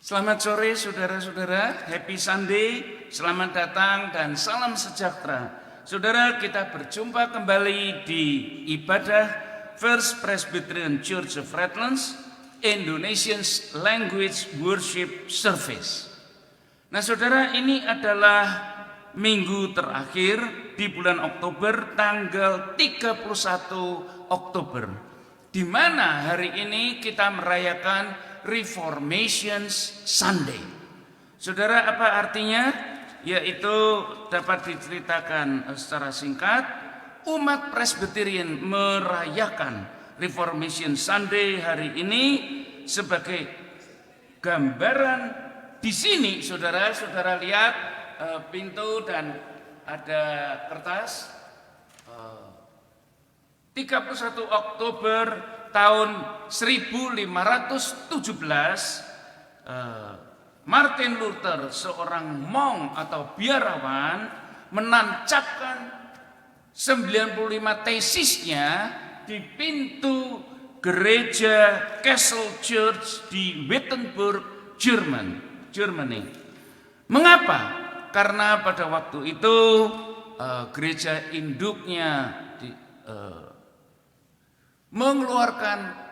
Selamat sore saudara-saudara, happy Sunday, selamat datang dan salam sejahtera. Saudara, kita berjumpa kembali di ibadah First Presbyterian Church of Redlands, Indonesian's Language Worship Service. Nah saudara, ini adalah minggu terakhir di bulan Oktober, tanggal 31 Oktober, di mana hari ini kita merayakan Reformation Sunday. Saudara, apa artinya? Yaitu dapat diceritakan secara singkat, umat Presbyterian merayakan Reformation Sunday hari ini sebagai gambaran. Di sini saudara lihat pintu dan ada kertas 31 Oktober tahun 1517 Martin Luther, seorang monk atau biarawan, menancapkan 95 tesisnya di pintu gereja Castle Church di Wittenberg, Germany. Mengapa? Karena pada waktu itu gereja induknya mengeluarkan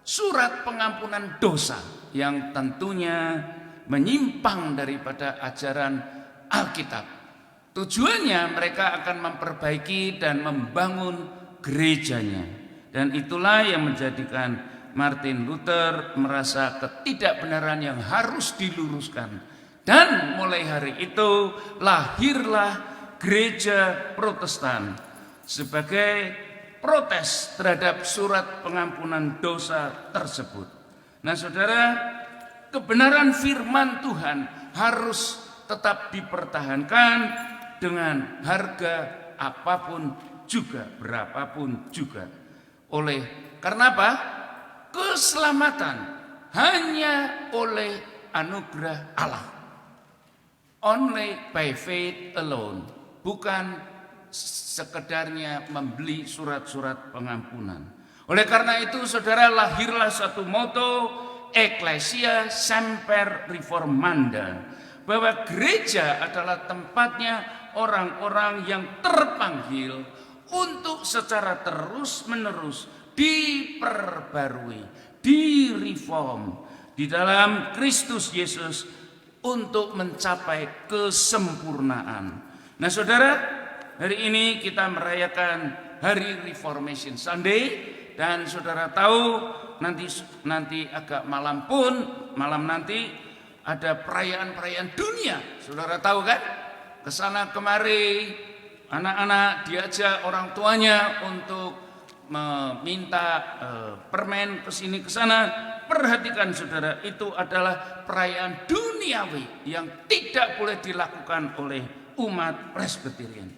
surat pengampunan dosa yang tentunya menyimpang daripada ajaran Alkitab. Tujuannya mereka akan memperbaiki dan membangun gerejanya. Dan itulah yang menjadikan Martin Luther merasa ketidakbenaran yang harus diluruskan. Dan mulai hari itu lahirlah gereja Protestan sebagai protes terhadap surat pengampunan dosa tersebut. Nah saudara, kebenaran firman Tuhan harus tetap dipertahankan dengan harga apapun juga, berapapun juga. Karena apa? Keselamatan hanya oleh anugerah Allah. Only by faith alone, bukan sekedarnya membeli surat-surat pengampunan. Oleh karena itu saudara, lahirlah satu moto Ecclesia Semper Reformanda, bahwa gereja adalah tempatnya orang-orang yang terpanggil untuk secara terus-menerus diperbarui, direform di dalam Kristus Yesus untuk mencapai kesempurnaan. Nah saudara, hari ini kita merayakan hari Reformation Sunday, dan saudara tahu nanti agak malam nanti ada perayaan dunia. Saudara tahu kan? Kesana kemari anak-anak diajak orang tuanya untuk meminta permen kesini kesana. Perhatikan saudara, itu adalah perayaan duniawi yang tidak boleh dilakukan oleh umat Presbyterian.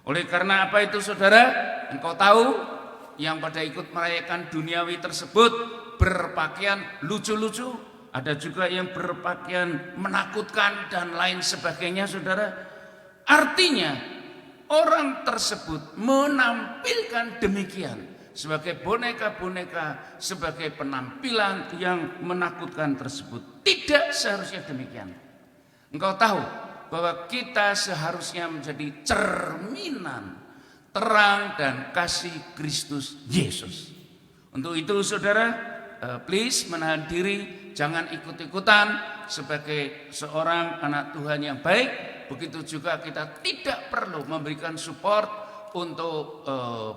Oleh karena apa itu saudara? Engkau tahu yang pada ikut merayakan duniawi tersebut berpakaian lucu-lucu, ada juga yang berpakaian menakutkan dan lain sebagainya saudara. Artinya orang tersebut menampilkan demikian sebagai boneka-boneka, sebagai penampilan yang menakutkan tersebut. Tidak seharusnya demikian. Engkau tahu bahwa kita seharusnya menjadi cerminan terang dan kasih Kristus Yesus. Untuk itu saudara, please menahan diri, jangan ikut-ikutan sebagai seorang anak Tuhan yang baik. Begitu juga kita tidak perlu memberikan support untuk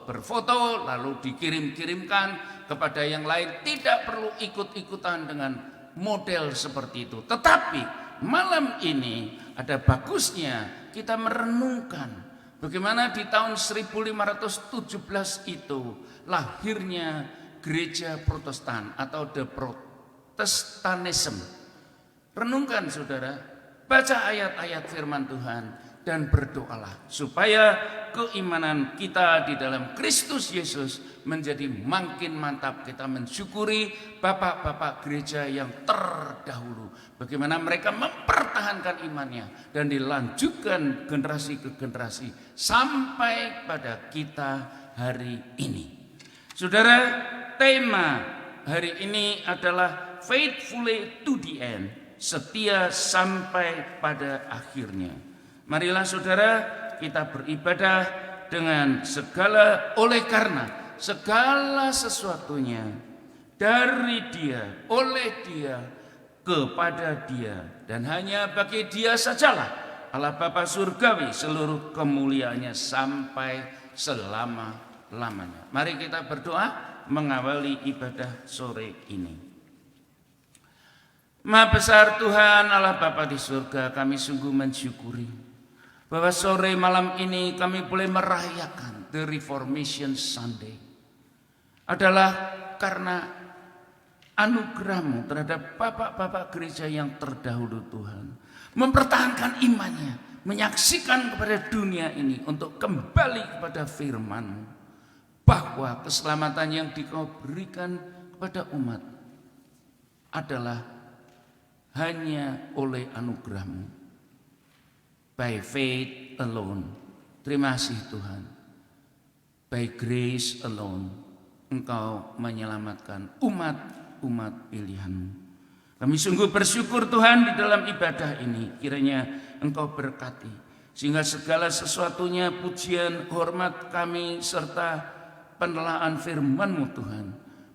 berfoto lalu dikirim-kirimkan kepada yang lain. Tidak perlu ikut-ikutan dengan model seperti itu. Tetapi malam ini ada bagusnya kita merenungkan bagaimana di tahun 1517 itu lahirnya gereja Protestan atau the Protestantism. Renungkan saudara, baca ayat-ayat firman Tuhan dan berdoalah supaya keimanan kita di dalam Kristus Yesus menjadi makin mantap. Kita mensyukuri bapak-bapak gereja yang terdahulu, bagaimana mereka mempertahankan imannya dan dilanjutkan generasi ke generasi sampai pada kita hari ini. Saudara, tema hari ini adalah faithfully to the end, setia sampai pada akhirnya. Marilah saudara, kita beribadah dengan segala, oleh karena segala sesuatunya dari Dia, oleh Dia, kepada Dia, dan hanya bagi Dia sajalah Allah Bapa Surgawi seluruh kemuliaannya sampai selama-lamanya. Mari kita berdoa mengawali ibadah sore ini. Maha besar Tuhan Allah Bapa di surga, kami sungguh mensyukuri bahwa sore malam ini kami boleh merayakan The Reformation Sunday. Adalah karena anugerah-Mu terhadap bapak-bapak gereja yang terdahulu Tuhan. Mempertahankan imannya, menyaksikan kepada dunia ini untuk kembali kepada firman-Mu. Bahwa keselamatan yang Dikau berikan kepada umat adalah hanya oleh anugerah-Mu. By faith alone. Terima kasih Tuhan. By grace alone. Engkau menyelamatkan umat pilihan-Mu. Kami sungguh bersyukur Tuhan di dalam ibadah ini. Kiranya Engkau berkati. Sehingga segala sesuatunya, pujian, hormat kami, serta penelaan firman-Mu Tuhan,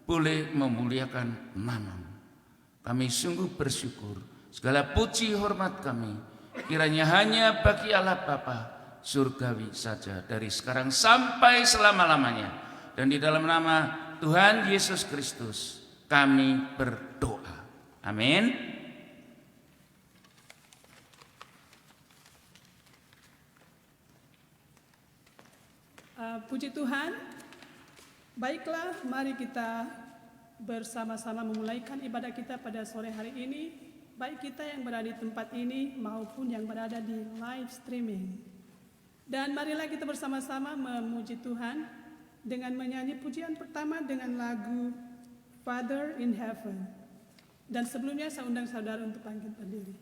boleh memuliakan nama-Mu. Kami sungguh bersyukur. Segala puji hormat kami kiranya hanya bagi Allah Bapa Surgawi saja, dari sekarang sampai selama-lamanya. Dan di dalam nama Tuhan Yesus Kristus kami berdoa. Amin. Puji Tuhan. Baiklah, mari kita bersama-sama memulaikan ibadah kita pada sore hari ini, baik kita yang berada di tempat ini maupun yang berada di live streaming. Dan marilah kita bersama-sama memuji Tuhan dengan menyanyi pujian pertama dengan lagu Father in Heaven. Dan sebelumnya saya undang saudara untuk bangkit berdiri.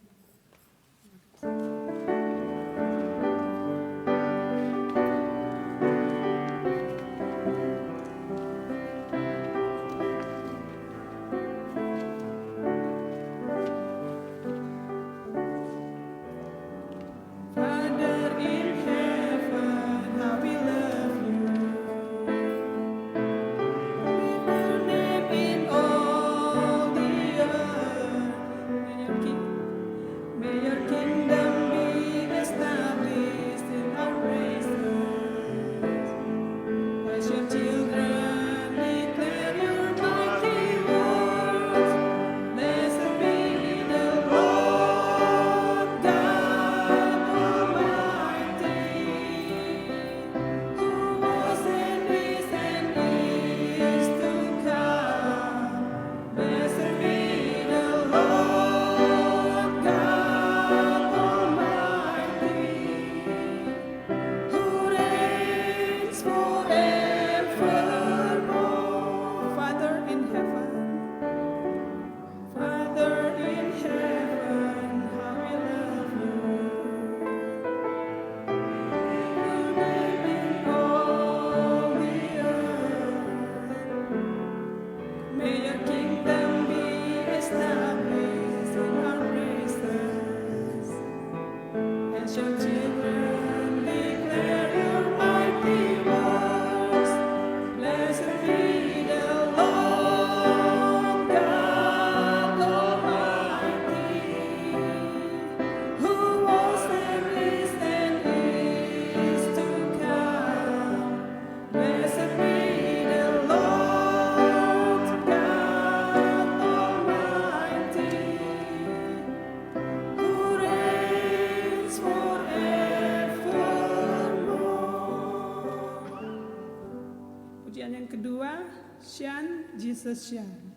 Jesus shine.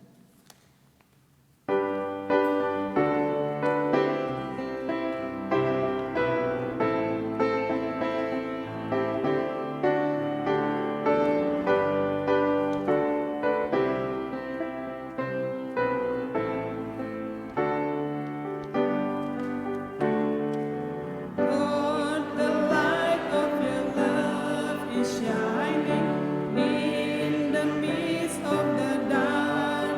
Shining in the midst of the dark.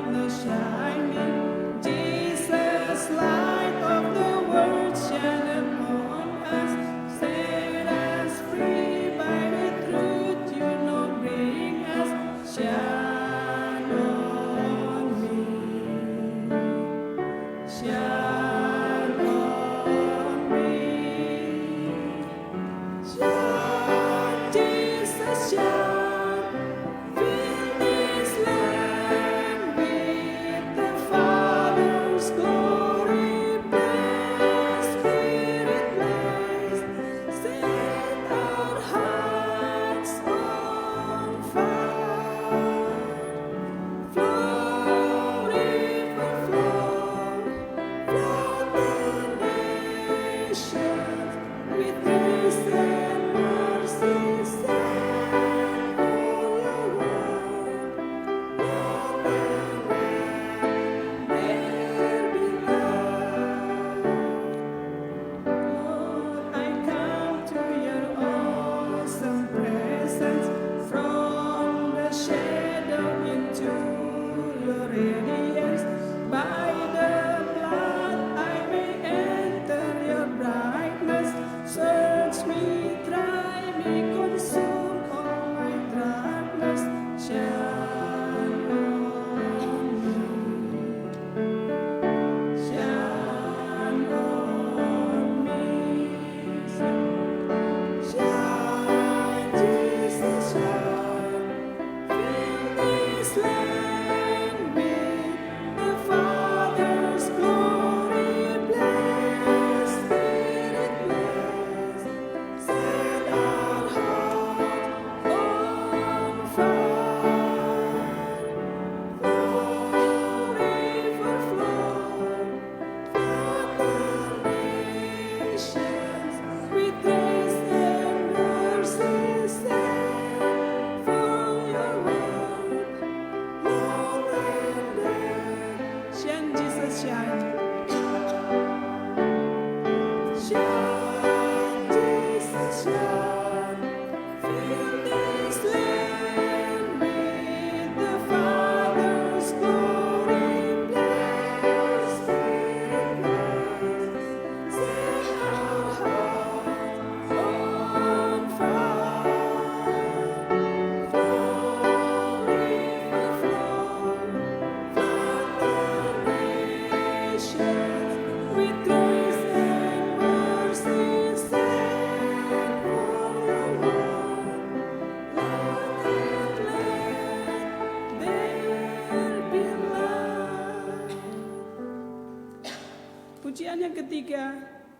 Pujian yang ketiga,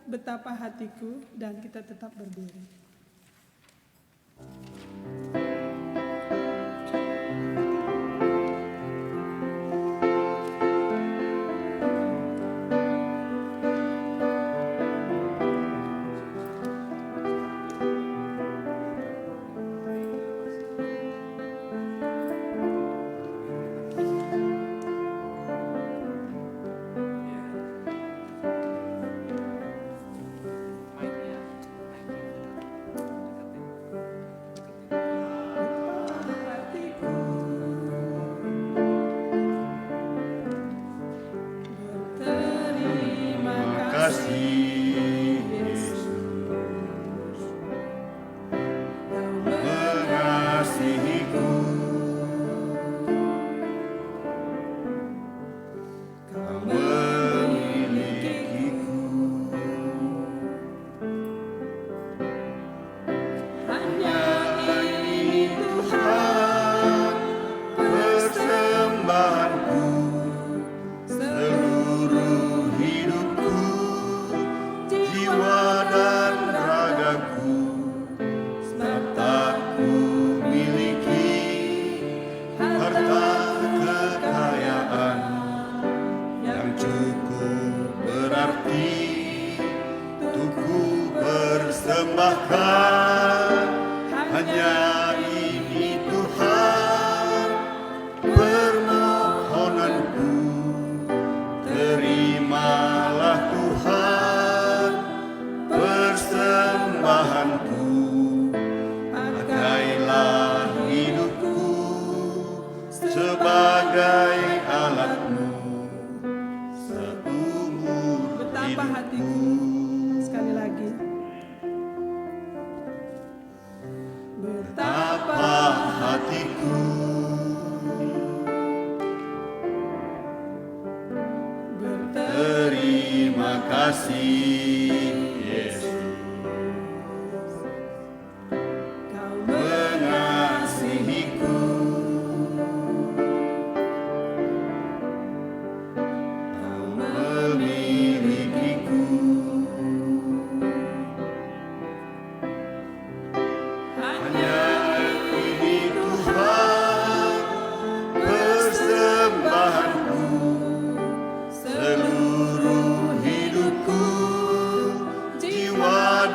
betapa hatiku, dan kita tetap berdiri.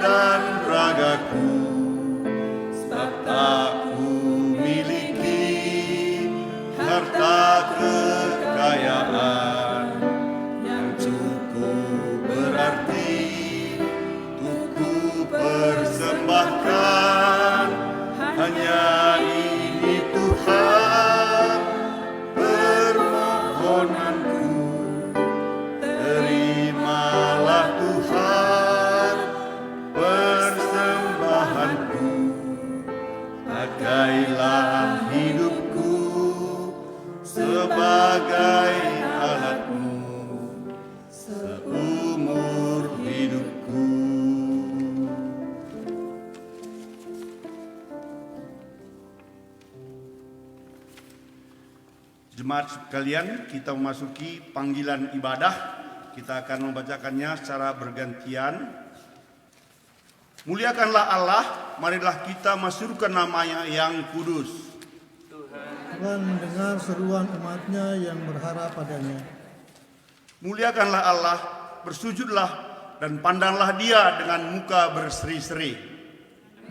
dan ragaku, sebab tak ku miliki harta kekayaan yang cukup berarti untuk ku persembahkan. Hanya ini Tuhan permohonanku, terimalah Tuhan persembahanku. Pakailah hidupku sebagai alatmu seumur hidupku. Jemaat sekalian, kita memasuki panggilan ibadah. Kita akan membacakannya secara bergantian. Muliakanlah Allah, marilah kita masyurkan nama-Nya yang kudus. Tuhan mendengar seruan umat-Nya yang berharap padanya. Muliakanlah Allah, bersujudlah dan pandanglah Dia dengan muka berseri-seri.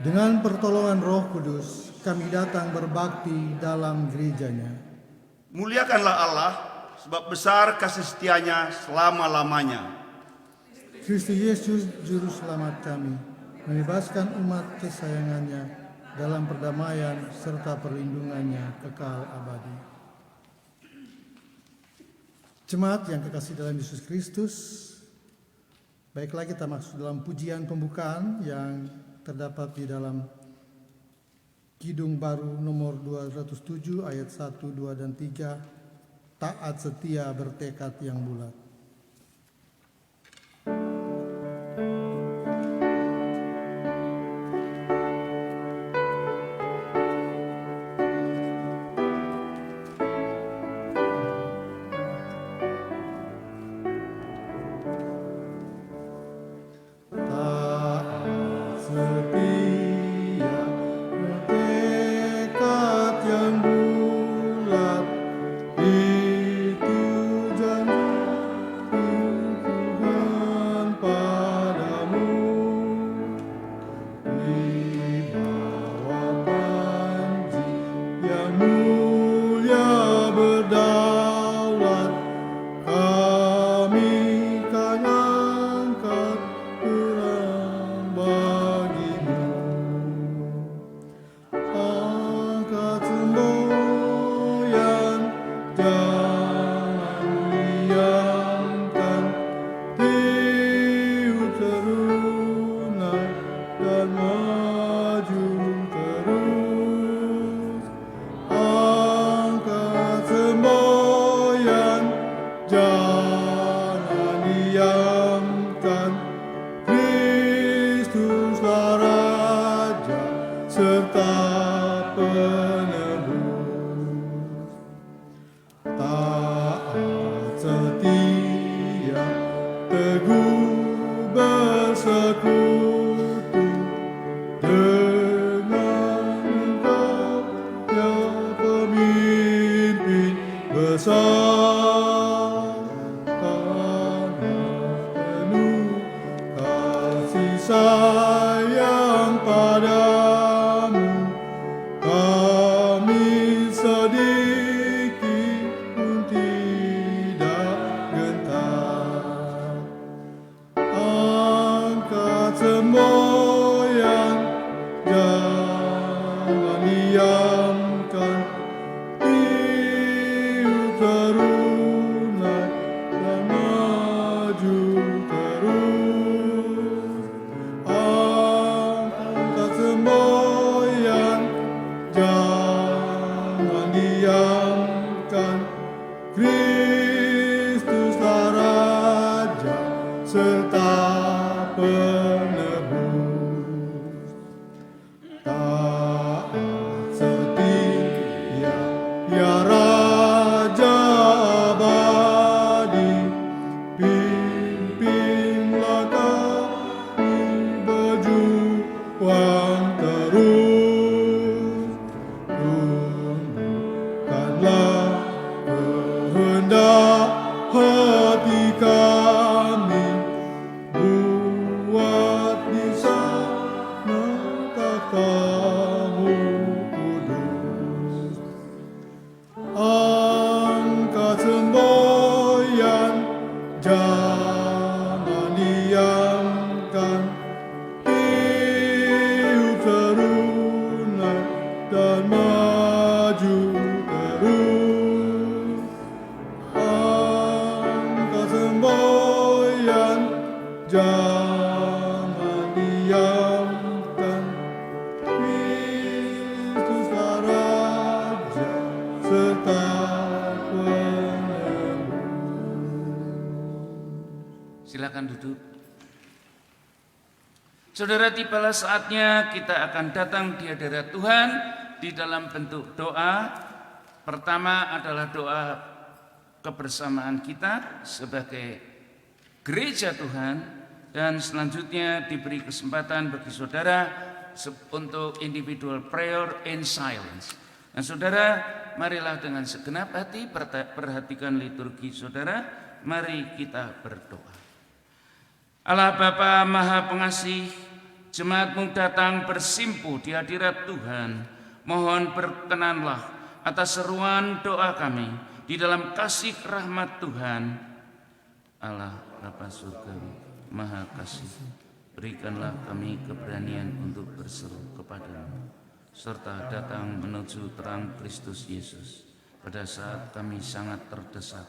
Dengan pertolongan Roh Kudus, kami datang berbakti dalam gereja-Nya. Muliakanlah Allah, sebab besar kasih setia-Nya selama-lamanya. Kristus Yesus Juru Selamat kami, membebaskan umat kesayangan-Nya dalam perdamaian serta perlindungan-Nya kekal abadi. Jemaat yang kekasih dalam Yesus Kristus, baiklah kita masuk dalam pujian pembukaan yang terdapat di dalam Kidung Baru nomor 207 ayat 1, 2, dan 3, taat setia bertekad yang bulat. Hati kami buat jangan diamkan, Kristuslah Raja serta penebus. Silakan duduk. Saudara, tibalah saatnya kita akan datang di hadirat Tuhan di dalam bentuk doa. Pertama adalah doa kebersamaan kita sebagai gereja Tuhan, dan selanjutnya diberi kesempatan bagi saudara untuk individual prayer in silence. Nah saudara, marilah dengan segenap hati perhatikan liturgi saudara. Mari kita berdoa. Allah Bapa Maha Pengasih, jemaat-Mu datang bersimpuh di hadirat Tuhan. Mohon berkenanlah atas seruan doa kami di dalam kasih rahmat Tuhan. Allah Bapa Surgawi Maha Kasih, berikanlah kami keberanian untuk berseru kepadamu, serta datang menuju terang Kristus Yesus pada saat kami sangat terdesak.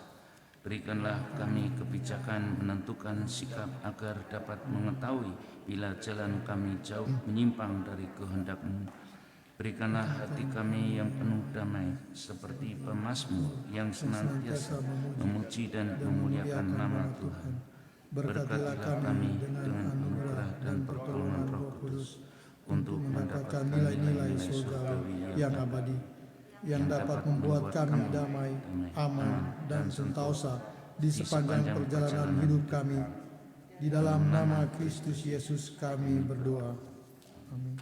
Berikanlah kami kebijakan menentukan sikap agar dapat mengetahui bila jalan kami jauh menyimpang dari kehendak-Mu. Berikanlah hati kami yang penuh damai seperti pemazmur yang senantiasa memuji dan memuliakan nama Tuhan. Berkatilah kami dengan anugerah dan pertolongan Roh Kudus untuk mendapatkan nilai-nilai surgawi yang abadi, yang dapat membuat kami damai, aman, dan sentosa di sepanjang perjalanan hidup kami. Di dalam nama Kristus Yesus kami berdoa. Amin.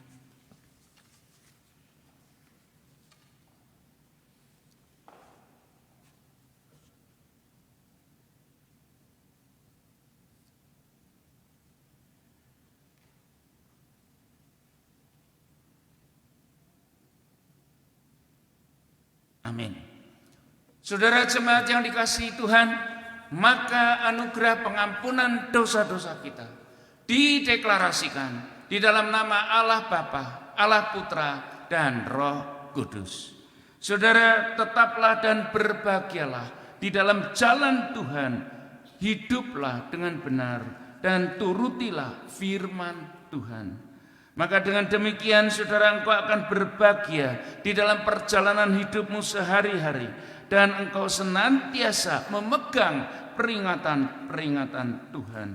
Amin. Saudara jemaat yang dikasihi Tuhan, maka anugerah pengampunan dosa-dosa kita dideklarasikan di dalam nama Allah Bapa, Allah Putra, dan Roh Kudus. Saudara, tetaplah dan berbahagialah di dalam jalan Tuhan, hiduplah dengan benar dan turutilah firman Tuhan. Maka dengan demikian saudara, engkau akan berbahagia di dalam perjalanan hidupmu sehari-hari, dan engkau senantiasa memegang peringatan-peringatan Tuhan.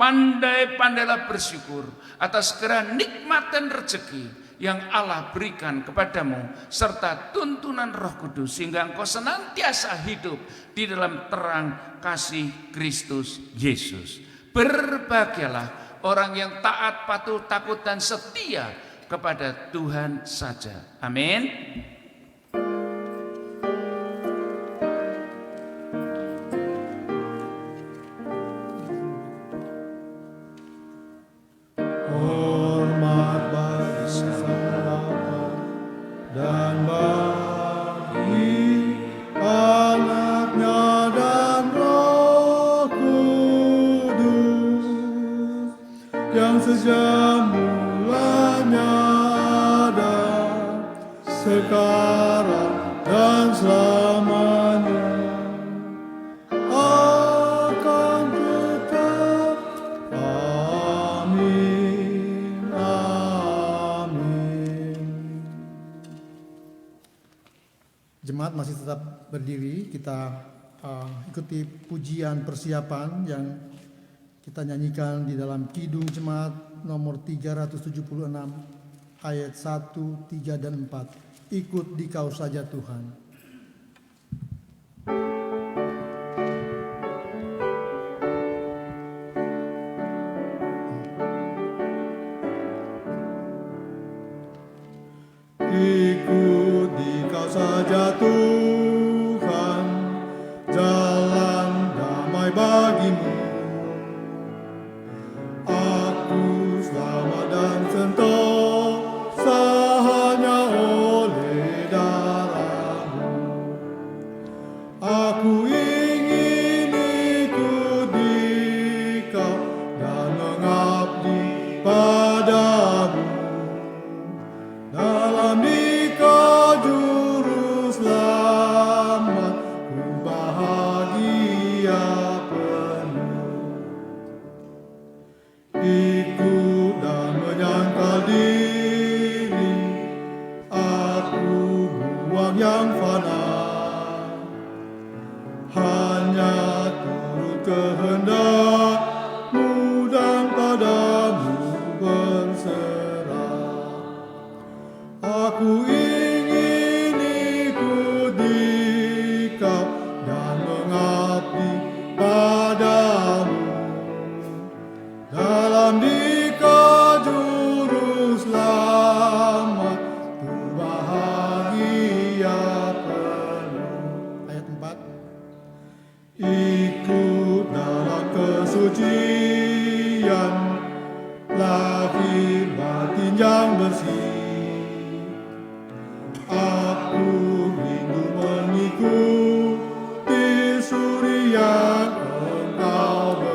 Pandai-pandailah bersyukur atas segala nikmat dan rezeki yang Allah berikan kepadamu, serta tuntunan Roh Kudus, sehingga engkau senantiasa hidup di dalam terang kasih Kristus Yesus. Berbahagialah orang yang taat, patuh, takut, dan setia kepada Tuhan saja. Amin. Hormat bagi Sang Bapa dan bagi Anaknya dan Roh Kudus, yang sejak mulanya ada, sekarang dan selamanya akan tetap. Amin, amin. Jemaat masih tetap berdiri, kita ikuti pujian persiapan yang kita nyanyikan di dalam Kidung Jemaat nomor 376 ayat 1, 3, dan 4. Ikut Dikau saja Tuhan. Ikut Dikau saja Tuhan, jalan damai bagimu. Aku selamat dan sentosa hanya oleh darah-Mu. Aku ingin ikut Dikau dan mengabdi padamu. Dalam Dikau juru selamat dalam Dikau juru selamat, ku bahagia penuh. Ayat 4. Ikut dalam kesucian, lahir batin yang bersih. Aku rindu mengikuti suri yang Engkau beri.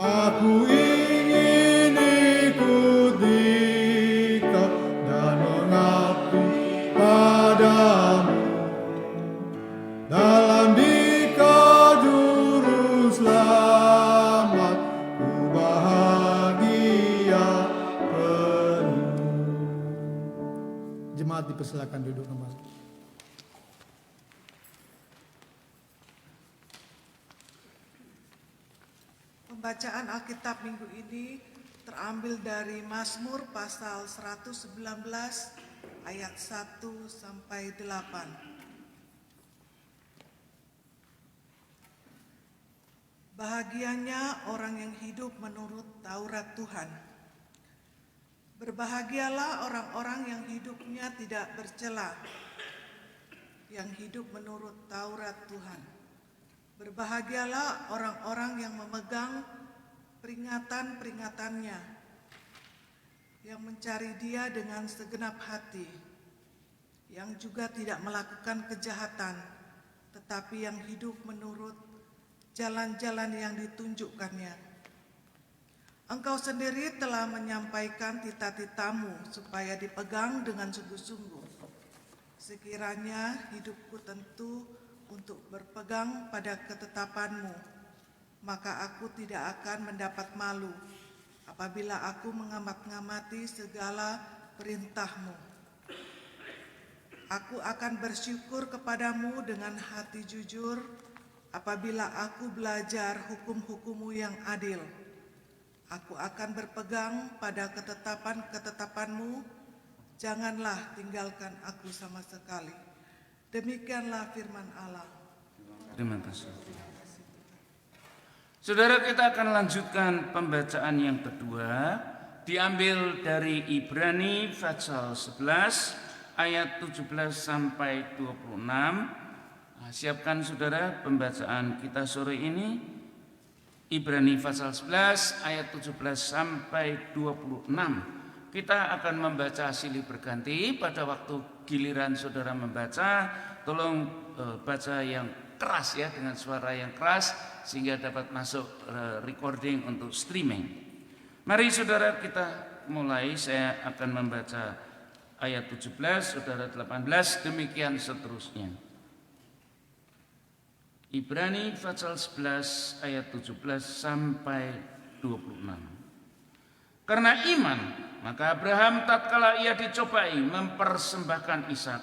Aku ingin ikut Dikau dan mengabdi padamu. Dalam Dikau juru selamat, ku bahagia penuh. Jemaat dipersilakan duduk kembali. Pembacaan Alkitab minggu ini terambil dari Mazmur pasal 119 ayat 1 sampai 8. Bahagianya orang yang hidup menurut Taurat Tuhan. Berbahagialah orang-orang yang hidupnya tidak bercela, yang hidup menurut Taurat Tuhan. Berbahagialah orang-orang yang memegang peringatan-peringatannya, yang mencari Dia dengan segenap hati, yang juga tidak melakukan kejahatan, tetapi yang hidup menurut jalan-jalan yang ditunjukkannya. Engkau sendiri telah menyampaikan tita-titamu supaya dipegang dengan sungguh-sungguh. Sekiranya hidupku tentu untuk berpegang pada ketetapanmu, maka aku tidak akan mendapat malu apabila aku mengamat-ngamati segala perintahmu. Aku akan bersyukur kepadamu dengan hati jujur apabila aku belajar hukum-hukum-Mu yang adil. Aku akan berpegang pada ketetapan-ketetapan-Mu, janganlah tinggalkan aku sama sekali. Demikianlah firman Allah. Terima kasih. Saudara, kita akan lanjutkan pembacaan yang kedua, diambil dari Ibrani pasal 11 ayat 17 sampai 26. Siapkan saudara pembacaan kita sore ini, Ibrani pasal 11 ayat 17 sampai 26. Kita akan membaca silih berganti. Pada waktu giliran saudara membaca, tolong baca yang keras ya, dengan suara yang keras sehingga dapat masuk recording untuk streaming. Mari saudara kita mulai. Saya akan membaca ayat 17, saudara 18, demikian seterusnya. Ibrani pasal 11 ayat 17 sampai 26. Karena iman, maka Abraham tatkala ia dicobai mempersembahkan Ishak,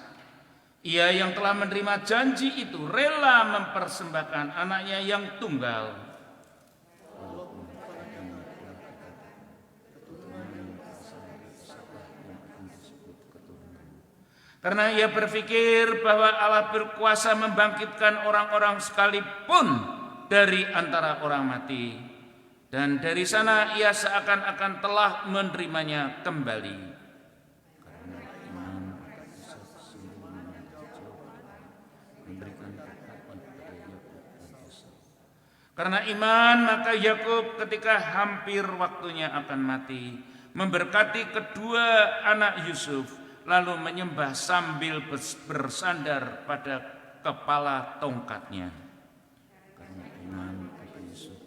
ia yang telah menerima janji itu rela mempersembahkan anaknya yang tunggal. Karena ia berpikir bahwa Allah berkuasa membangkitkan orang-orang sekalipun dari antara orang mati. Dan dari sana ia seakan-akan telah menerimanya kembali. Karena iman maka Yakub ketika hampir waktunya akan mati memberkati kedua anak Yusuf, lalu menyembah sambil bersandar pada kepala tongkatnya. Karena iman maka Yusuf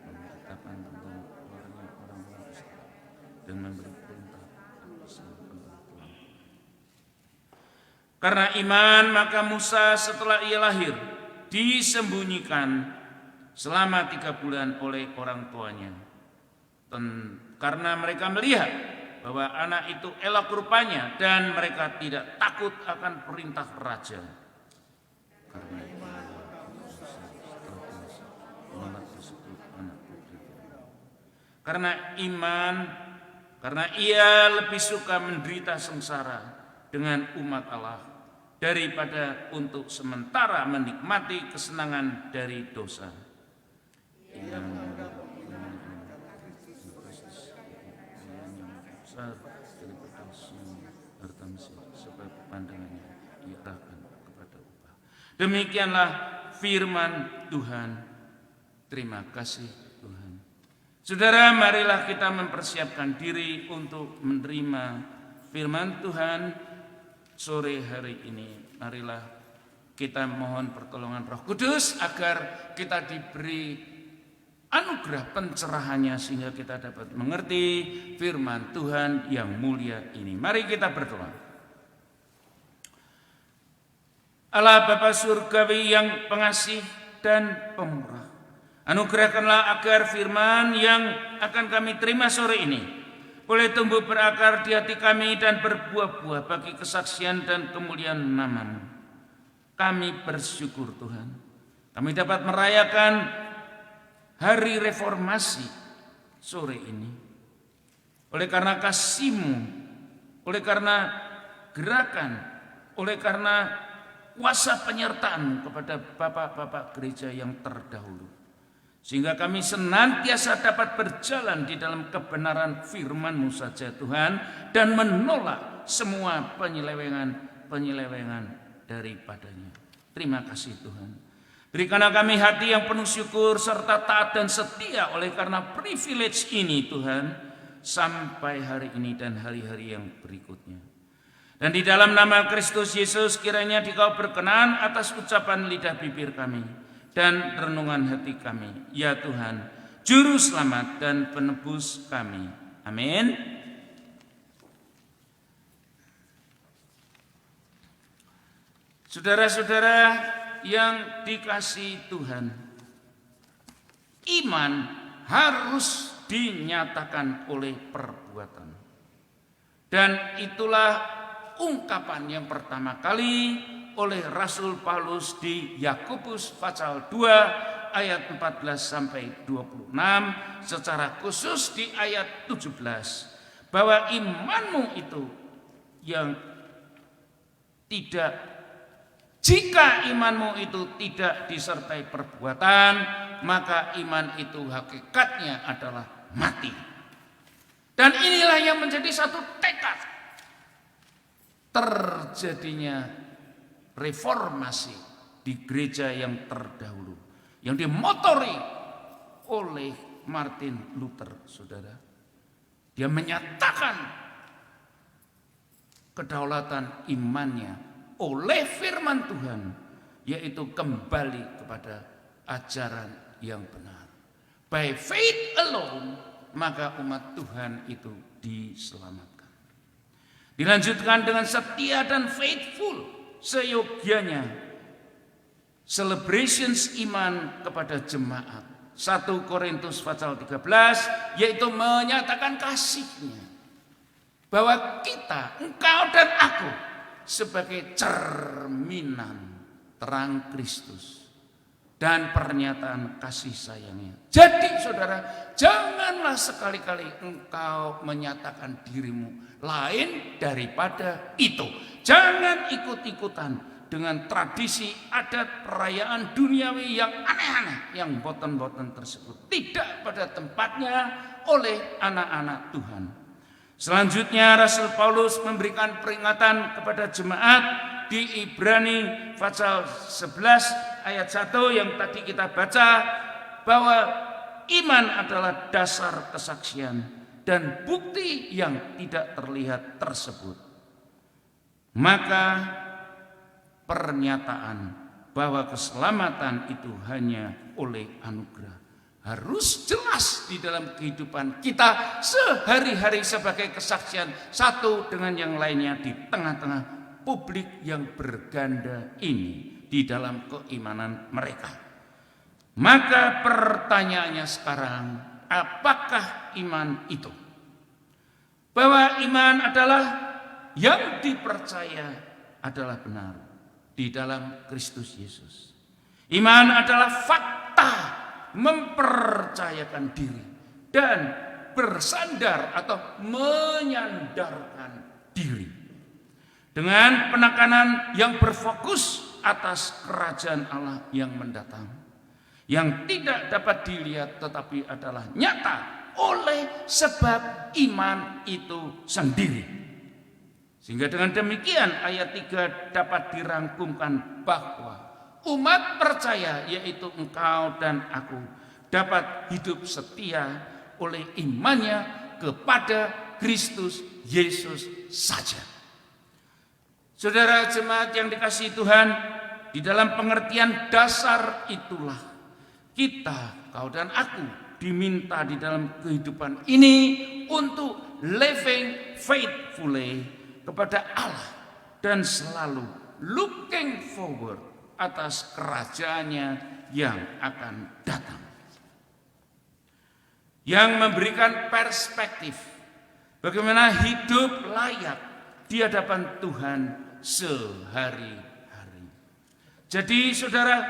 memberitakan tentang orang-orang dan memberi perintah. Karena iman maka Musa setelah ia lahir disembunyikan selama 3 bulan oleh orang tuanya. Karena mereka melihat bahwa anak itu elok rupanya dan mereka tidak takut akan perintah raja. Karena iman, karena ia lebih suka menderita sengsara dengan umat Allah daripada untuk sementara menikmati kesenangan dari dosa. Ia besar daripada semua harta Mesir, sebab pandangannya diarahkan kepada upah. Demikianlah firman Tuhan. Terima kasih Tuhan. Saudara, marilah kita mempersiapkan diri untuk menerima firman Tuhan sore hari ini. Marilah kita mohon pertolongan Roh Kudus agar kita diberi anugerah pencerahannya sehingga kita dapat mengerti firman Tuhan yang mulia ini. Mari kita berdoa. Allah Bapa Surgawi yang pengasih dan pemurah, anugerahkanlah agar firman yang akan kami terima sore ini boleh tumbuh berakar di hati kami dan berbuah-buah bagi kesaksian dan kemuliaan nama-Mu. Kami bersyukur Tuhan, kami dapat merayakan hari reformasi sore ini. Oleh karena kasih-Mu, oleh karena gerakan, oleh karena kuasa penyertaan kepada bapak-bapak gereja yang terdahulu. Sehingga kami senantiasa dapat berjalan di dalam kebenaran firman-Mu saja Tuhan, dan menolak semua penyelewengan daripadanya. Terima kasih Tuhan. Berikanlah kami hati yang penuh syukur serta taat dan setia oleh karena privilege ini Tuhan, sampai hari ini dan hari-hari yang berikutnya. Dan di dalam nama Kristus Yesus kiranya Dikau berkenan atas ucapan lidah bibir kami dan renungan hati kami, ya Tuhan, Juru Selamat dan Penebus kami. Amin. Saudara-saudara yang dikasihi Tuhan, iman harus dinyatakan oleh perbuatan. Dan itulah ungkapan yang pertama kali oleh Rasul Paulus di Yakobus pasal 2 ayat 14 sampai 26, secara khusus di ayat 17, bahwa imanmu itu yang jika imanmu itu tidak disertai perbuatan, maka iman itu hakikatnya adalah mati. Dan inilah yang menjadi satu tekad terjadinya reformasi di gereja yang terdahulu, yang dimotori oleh Martin Luther, saudara. Dia menyatakan kedaulatan imannya oleh firman Tuhan, yaitu kembali kepada ajaran yang benar. By faith alone, maka umat Tuhan itu diselamatkan. Dilanjutkan dengan setia dan faithful, seyogianya celebrations iman kepada jemaat. 1 Korintus pasal 13, yaitu menyatakan kasihnya, bahwa kita, engkau dan aku, sebagai cerminan terang Kristus dan pernyataan kasih sayangnya. Jadi saudara, janganlah sekali-kali engkau menyatakan dirimu lain daripada itu. Jangan ikut-ikutan dengan tradisi adat perayaan duniawi yang aneh-aneh, yang boten-boten tersebut. Tidak pada tempatnya oleh anak-anak Tuhan. Selanjutnya Rasul Paulus memberikan peringatan kepada jemaat di Ibrani pasal 11 ayat 1 yang tadi kita baca, bahwa iman adalah dasar kesaksian dan bukti yang tidak terlihat tersebut. Maka pernyataan bahwa keselamatan itu hanya oleh anugerah harus jelas di dalam kehidupan kita sehari-hari sebagai kesaksian satu dengan yang lainnya di tengah-tengah publik yang berganda ini di dalam keimanan mereka. Maka pertanyaannya sekarang, apakah iman itu? Bahwa iman adalah yang dipercaya adalah benar di dalam Kristus Yesus. Iman adalah fakta mempercayakan diri dan bersandar atau menyandarkan diri dengan penekanan yang berfokus atas kerajaan Allah yang mendatang, yang tidak dapat dilihat tetapi adalah nyata oleh sebab iman itu sendiri. Sehingga dengan demikian ayat 3 dapat dirangkumkan bahwa umat percaya, yaitu engkau dan aku, dapat hidup setia oleh imannya kepada Kristus Yesus saja. Saudara jemaat yang dikasihi Tuhan, di dalam pengertian dasar itulah kita, kau dan aku, diminta di dalam kehidupan ini untuk living faithfully kepada Allah dan selalu looking forward atas kerajaannya yang akan datang. Yang memberikan perspektif bagaimana hidup layak di hadapan Tuhan sehari-hari. Jadi saudara,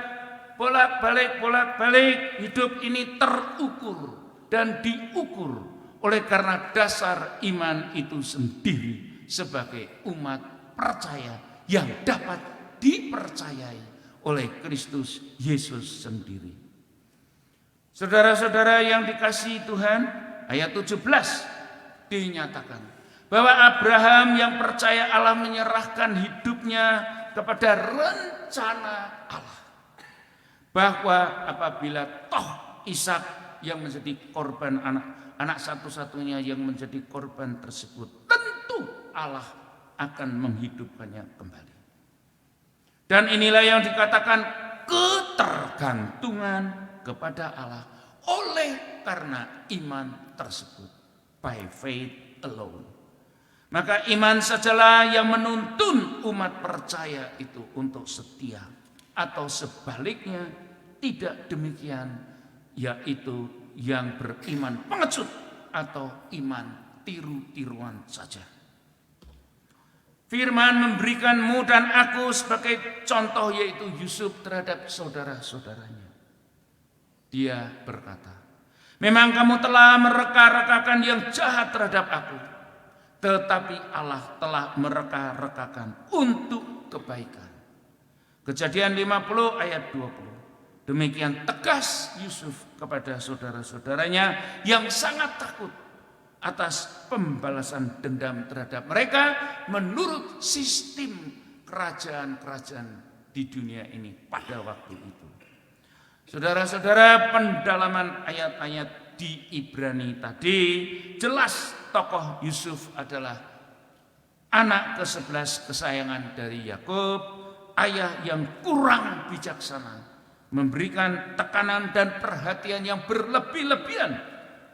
bolak-balik hidup ini terukur dan diukur oleh karena dasar iman itu sendiri sebagai umat percaya yang dapat dipercayai oleh Kristus Yesus sendiri. Saudara-saudara yang dikasihi Tuhan, ayat 17 dinyatakan bahwa Abraham yang percaya Allah menyerahkan hidupnya kepada rencana Allah. Bahwa apabila toh Ishak yang menjadi korban, anak satu-satunya yang menjadi korban tersebut, tentu Allah akan menghidupkannya kembali. Dan inilah yang dikatakan ketergantungan kepada Allah oleh karena iman tersebut, by faith alone. Maka iman sajalah yang menuntun umat percaya itu untuk setia, atau sebaliknya tidak demikian, yaitu yang beriman pengecut atau iman tiru-tiruan saja. Firman memberikanmu dan aku sebagai contoh, yaitu Yusuf terhadap saudara-saudaranya. Dia berkata, memang kamu telah mereka-rekakan yang jahat terhadap aku, tetapi Allah telah mereka-rekakan untuk kebaikan. Kejadian 50 ayat 20. Demikian tegas Yusuf kepada saudara-saudaranya yang sangat takut atas pembalasan dendam terhadap mereka menurut sistem kerajaan-kerajaan di dunia ini pada waktu itu. Saudara-saudara, pendalaman ayat-ayat di Ibrani tadi jelas tokoh Yusuf adalah anak ke-11 kesayangan dari Yakub, ayah yang kurang bijaksana, memberikan tekanan dan perhatian yang berlebih-lebihan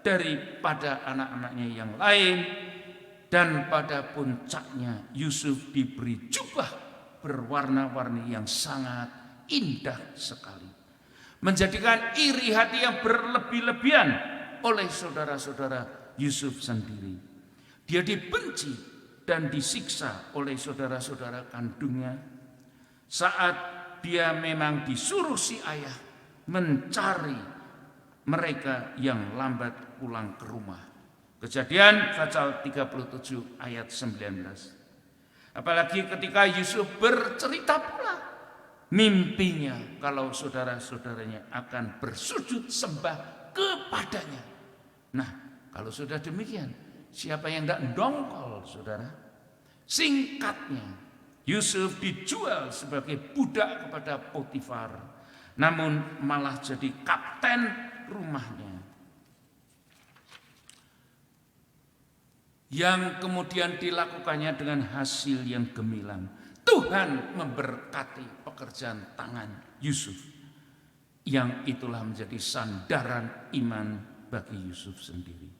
daripada anak-anaknya yang lain, dan pada puncaknya Yusuf diberi jubah berwarna-warni yang sangat indah sekali, menjadikan iri hati yang berlebih-lebihan oleh saudara-saudara Yusuf sendiri. Dia dibenci dan disiksa oleh saudara-saudara kandungnya saat dia memang disuruh si ayah mencari mereka yang lambat pulang ke rumah. Kejadian pasal 37 ayat 19. Apalagi ketika Yusuf bercerita pula mimpinya kalau saudara-saudaranya akan bersujud sembah kepadanya. Nah, kalau sudah demikian, siapa yang tidak dongkol, saudara? Singkatnya, Yusuf dijual sebagai budak kepada Potifar, namun malah jadi kapten rumahnya, yang kemudian dilakukannya dengan hasil yang gemilang. Tuhan memberkati pekerjaan tangan Yusuf, yang itulah menjadi sandaran iman bagi Yusuf sendiri.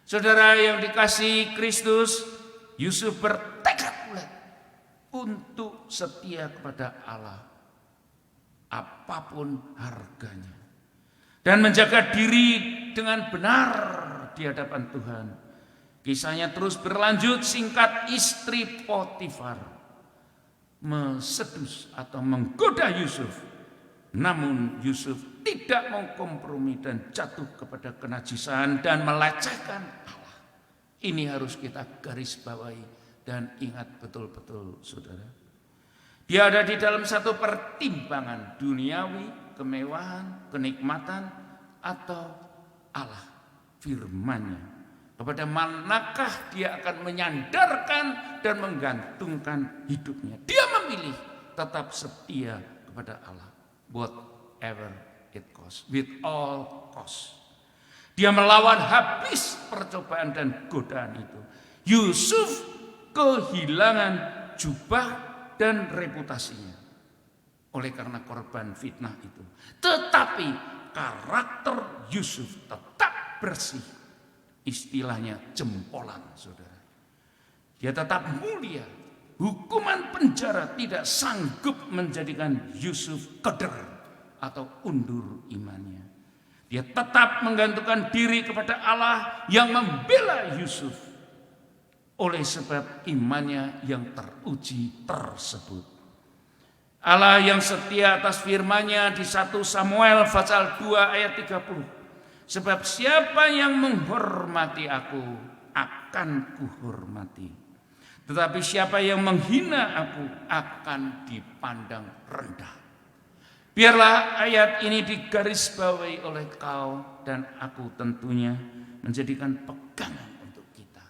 Saudara yang dikasihi Kristus, Yusuf bertekad bulat untuk setia kepada Allah apapun harganya, dan menjaga diri dengan benar di hadapan Tuhan. Kisahnya terus berlanjut. Singkat, istri Potifar mesedus atau menggoda Yusuf, namun Yusuf tidak mau kompromi dan jatuh kepada kenajisan dan melecehkan Allah. Ini harus kita garis bawahi dan ingat betul-betul, saudara. Dia ada di dalam satu pertimbangan duniawi, kemewahan, kenikmatan, atau Allah firman-Nya. Kepada manakah dia akan menyandarkan dan menggantungkan hidupnya. Dia memilih tetap setia kepada Allah. Whatever it costs. With all costs. Dia melawan habis percobaan dan godaan itu. Yusuf kehilangan jubah dan reputasinya oleh karena korban fitnah itu. Tetapi karakter Yusuf tetap bersih. Istilahnya jempolan, saudara. Dia tetap mulia. Hukuman penjara tidak sanggup menjadikan Yusuf keder atau undur imannya. Dia tetap menggantungkan diri kepada Allah yang membela Yusuf. Oleh sebab imannya yang teruji tersebut. Allah yang setia atas firman-Nya di 1 Samuel pasal 2 ayat 30. Sebab siapa yang menghormati aku akan kuhormati. Tetapi siapa yang menghina aku akan dipandang rendah. Biarlah ayat ini digarisbawahi oleh kau dan aku tentunya menjadikan pegangan untuk kita.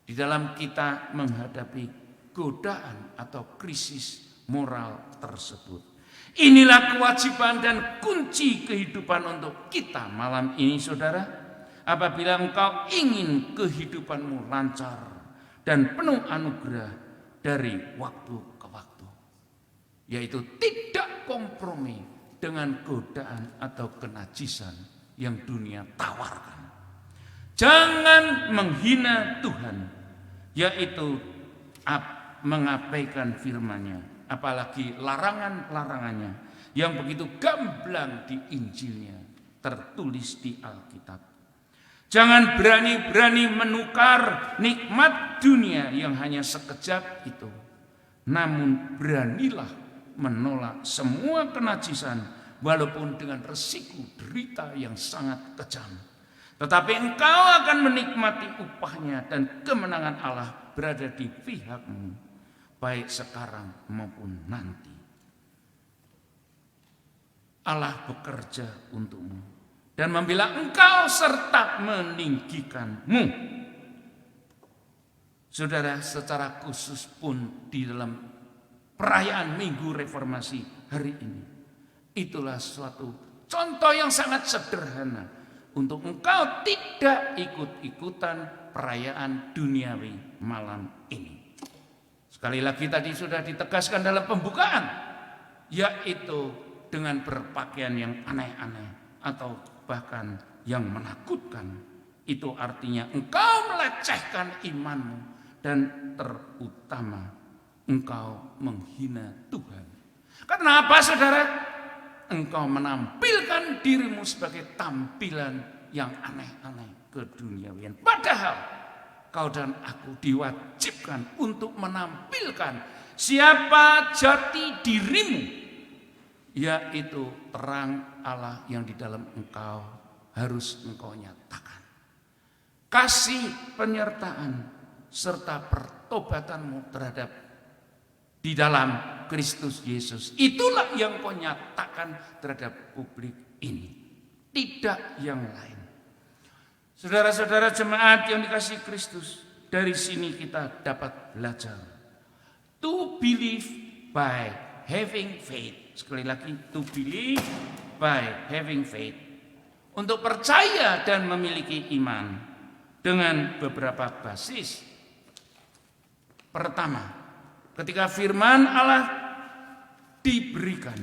Di dalam kita menghadapi godaan atau krisis moral tersebut. Inilah kewajiban dan kunci kehidupan untuk kita malam ini, saudara. Apabila engkau ingin kehidupanmu lancar dan penuh anugerah dari waktu ke waktu. Yaitu tidak kompromi dengan godaan atau kenajisan yang dunia tawarkan. Jangan menghina Tuhan, yaitu mengabaikan firman-Nya. Apalagi larangan-larangannya yang begitu gamblang di Injilnya, tertulis di Alkitab. Jangan berani-berani menukar nikmat dunia yang hanya sekejap itu. Namun beranilah menolak semua kenajisan walaupun dengan resiko derita yang sangat kejam. Tetapi engkau akan menikmati upahnya dan kemenangan Allah berada di pihakmu. Baik sekarang maupun nanti. Allah bekerja untukmu dan membela engkau serta meninggikanmu. Saudara, secara khusus pun di dalam perayaan Minggu Reformasi hari ini, itulah suatu contoh yang sangat sederhana untuk engkau tidak ikut-ikutan perayaan duniawi malam ini. Sekali lagi tadi sudah ditegaskan dalam pembukaan, yaitu dengan berpakaian yang aneh-aneh atau bahkan yang menakutkan. Itu artinya engkau melecehkan imanmu dan terutama engkau menghina Tuhan. Kenapa, saudara? Engkau menampilkan dirimu sebagai tampilan yang aneh-aneh keduniawian. Padahal kau dan aku diwajibkan untuk menampilkan siapa jati dirimu, yaitu terang Allah yang di dalam engkau harus engkau nyatakan. Kasih penyertaan serta pertobatanmu terhadap di dalam Kristus Yesus. Itulah yang kau nyatakan terhadap publik ini, tidak yang lain. Saudara-saudara jemaat yang dikasihi Kristus, dari sini kita dapat belajar to believe by having faith. Sekali lagi, to believe by having faith. Untuk percaya dan memiliki iman dengan beberapa basis. Pertama, ketika firman Allah diberikan,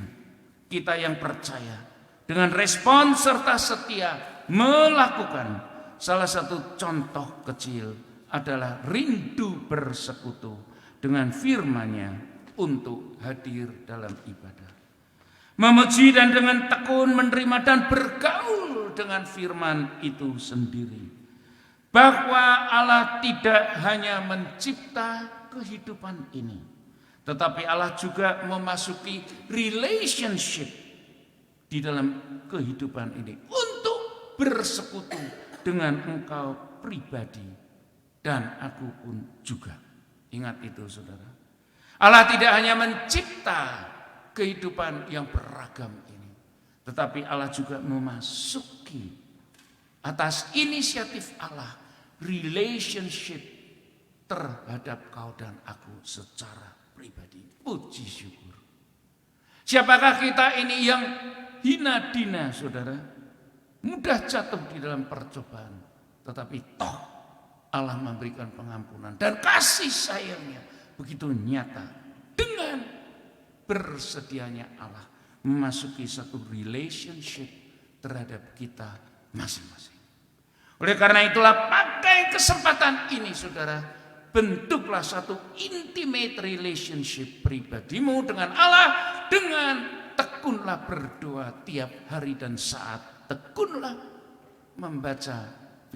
kita yang percaya dengan respon serta setia melakukan. Salah satu contoh kecil adalah rindu bersekutu dengan firman-Nya untuk hadir dalam ibadah. Memuji dan dengan tekun menerima dan bergaul dengan firman itu sendiri. Bahwa Allah tidak hanya mencipta kehidupan ini, tetapi Allah juga memasuki relationship di dalam kehidupan ini untuk bersekutu dengan engkau pribadi dan aku pun juga. Ingat itu, saudara. Allah tidak hanya mencipta kehidupan yang beragam ini, tetapi Allah juga memasuki atas inisiatif Allah, relationship terhadap kau dan aku secara pribadi. Puji syukur. Siapakah kita ini yang hina dina, saudara? Mudah jatuh di dalam percobaan. Tetapi toh Allah memberikan pengampunan dan kasih sayangnya begitu nyata. Dengan bersedianya Allah memasuki satu relationship terhadap kita masing-masing. Oleh karena itulah pakai kesempatan ini, saudara, bentuklah satu intimate relationship pribadimu dengan Allah, dengan tekunlah berdoa tiap hari dan saat, tekunlah membaca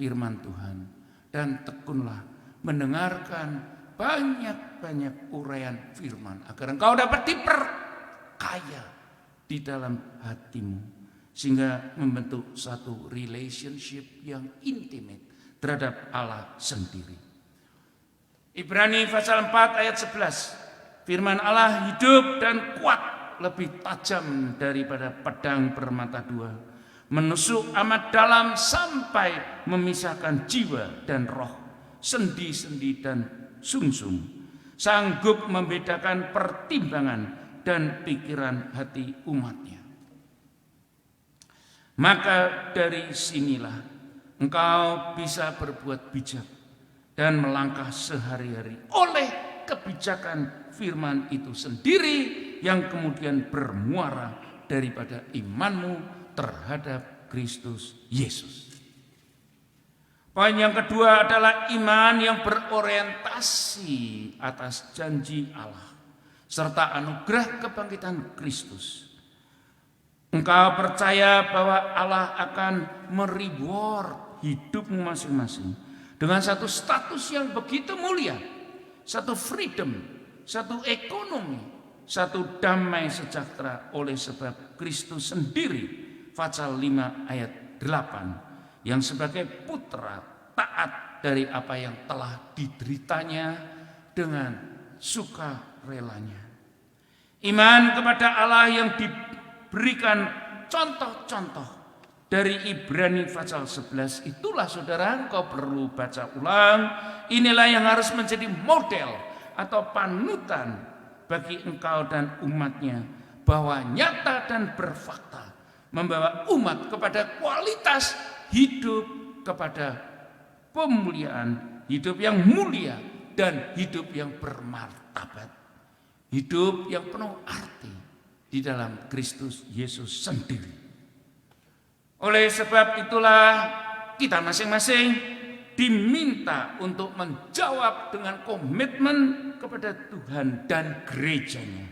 firman Tuhan, dan tekunlah mendengarkan banyak-banyak uraian firman agar engkau dapat diperkaya di dalam hatimu, sehingga membentuk satu relationship yang intimate terhadap Allah sendiri. Ibrani pasal 4 ayat 11. Firman Allah hidup dan kuat, lebih tajam daripada pedang bermata dua, menusuk amat dalam sampai memisahkan jiwa dan roh, sendi-sendi dan sumsum, sanggup membedakan pertimbangan dan pikiran hati umatnya. Maka dari sinilah engkau bisa berbuat bijak dan melangkah sehari-hari oleh kebijakan firman itu sendiri yang kemudian bermuara daripada imanmu terhadap Kristus Yesus. Poin yang kedua adalah iman yang berorientasi atas janji Allah serta anugerah kebangkitan Kristus. Engkau percaya bahwa Allah akan mereward hidupmu masing-masing dengan satu status yang begitu mulia, satu freedom, satu ekonomi, satu damai sejahtera oleh sebab Kristus sendiri, pasal 5 ayat 8, yang sebagai putra taat dari apa yang telah dideritanya dengan sukarelanya. Iman kepada Allah yang diberikan contoh-contoh dari Ibrani pasal 11 itulah, saudara, engkau perlu baca ulang. Inilah yang harus menjadi model atau panutan bagi engkau dan umatnya, bahwa nyata dan berfakta membawa umat kepada kualitas hidup, kepada pemuliaan hidup yang mulia dan hidup yang bermartabat, hidup yang penuh arti di dalam Kristus Yesus sendiri. Oleh sebab itulah kita masing-masing diminta untuk menjawab dengan komitmen kepada Tuhan dan gerejanya.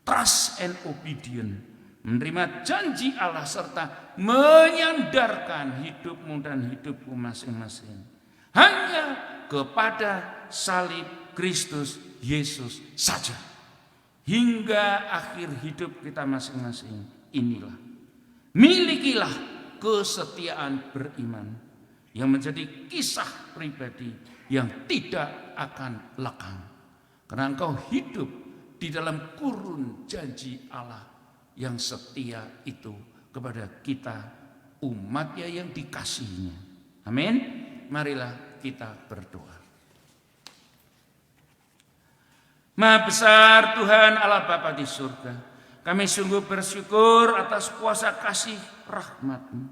Trust and obedience, menerima janji Allah serta menyandarkan hidupmu dan hidupku masing-masing hanya kepada salib Kristus Yesus saja. Hingga akhir hidup kita masing-masing inilah. Milikilah kesetiaan beriman yang menjadi kisah pribadi yang tidak akan lekang. Karena engkau hidup di dalam kurun janji Allah yang setia itu kepada kita, umatnya yang dikasihinya. Amin. Marilah kita berdoa. Maha besar Tuhan Allah Bapa di surga, kami sungguh bersyukur atas kuasa kasih rahmat-Mu,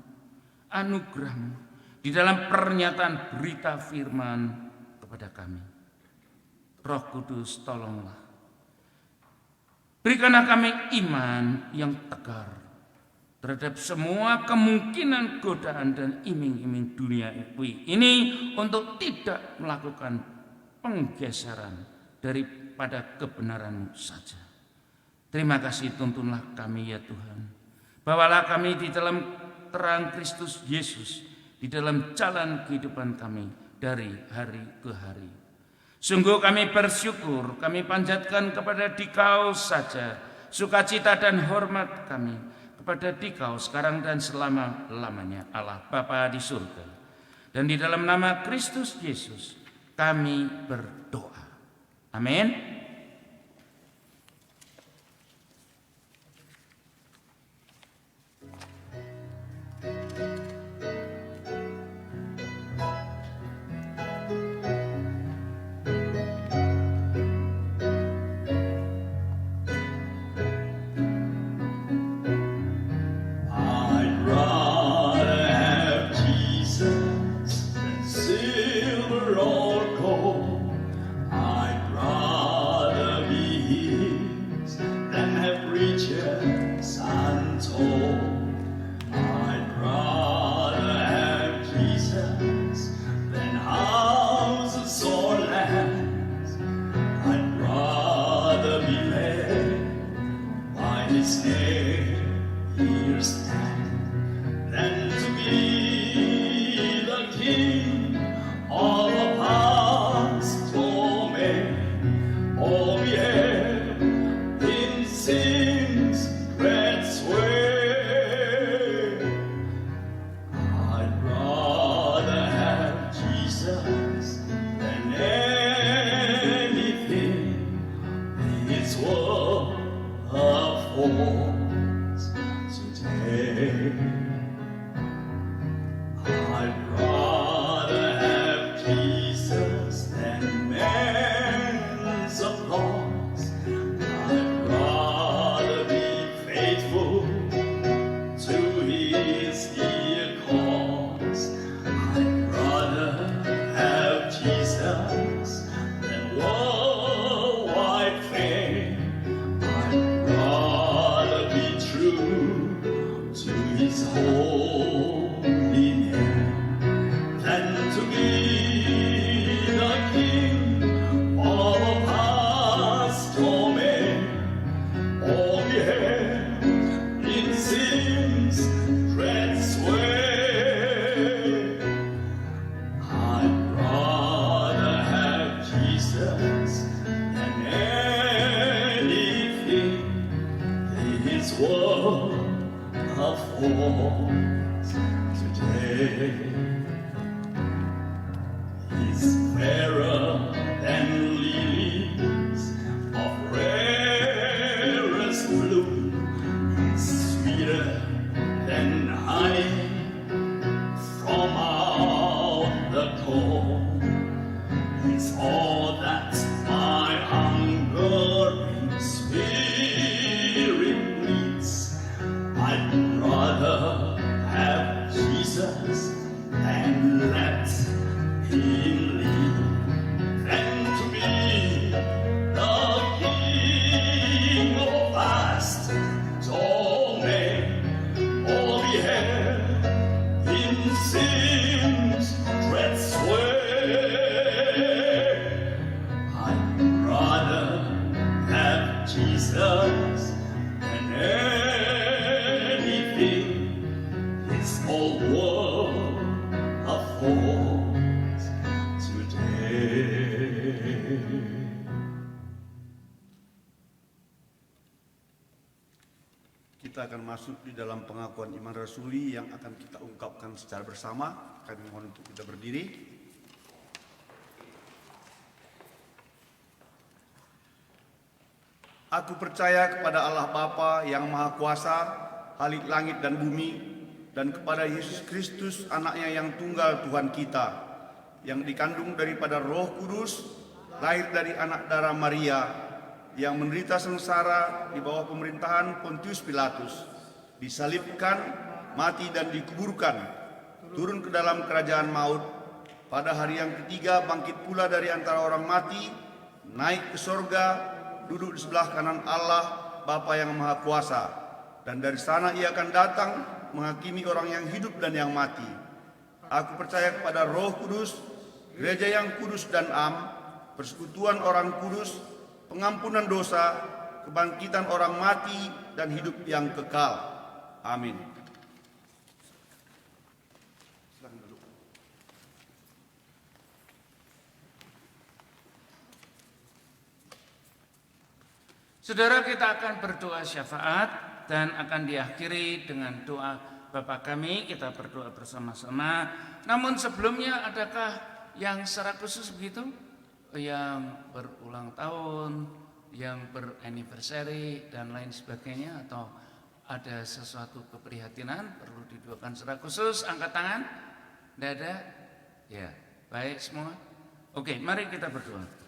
anugerah-Mu di dalam pernyataan berita firman kepada kami. Roh Kudus, tolonglah. Berikanlah kami iman yang tegar terhadap semua kemungkinan godaan dan iming-iming dunia ini untuk tidak melakukan penggeseran daripada kebenaran-Mu saja. Terima kasih, tuntunlah kami ya Tuhan. Bawalah kami di dalam terang Kristus Yesus, di dalam jalan kehidupan kami dari hari ke hari. Sungguh kami bersyukur, kami panjatkan kepada Dikau saja sukacita dan hormat kami kepada Dikau sekarang dan selama-lamanya, Allah Bapa di surga. Dan di dalam nama Kristus Yesus kami berdoa. Amin. the cold. It's all that my hungering spirit needs. I'd rather have Jesus and let Him lead than to be the king of vast domain. All the air in sin's dread sway. I'd rather have Jesus than anything this whole world affords today. Kita akan masuk di dalam pengakuan iman rasuli yang akan kita ungkapkan secara bersama. Kami mohon untuk kita berdiri. Aku percaya kepada Allah Bapa yang Maha Kuasa, Khalik langit dan bumi, dan kepada Yesus Kristus, Anaknya yang tunggal Tuhan kita, yang dikandung daripada Roh Kudus, lahir dari anak darah Maria, yang menderita sengsara di bawah pemerintahan Pontius Pilatus, disalibkan, mati dan dikuburkan, turun ke dalam kerajaan maut, pada hari yang ketiga bangkit pula dari antara orang mati, naik ke sorga, duduk di sebelah kanan Allah Bapa yang Maha Kuasa, dan dari sana Ia akan datang menghakimi orang yang hidup dan yang mati. Aku percaya kepada Roh Kudus, gereja yang kudus dan am, persekutuan orang kudus, pengampunan dosa, kebangkitan orang mati, dan hidup yang kekal. Amin. Saudara, kita akan berdoa syafaat dan akan diakhiri dengan doa Bapa kami. Kita berdoa bersama-sama. Namun sebelumnya, adakah yang secara khusus begitu? Yang berulang tahun, yang beranniversary dan lain sebagainya, atau ada sesuatu keprihatinan perlu didoakan secara khusus? Angkat tangan. Tidak ada? Ya, baik semua. Oke, mari kita berdoa.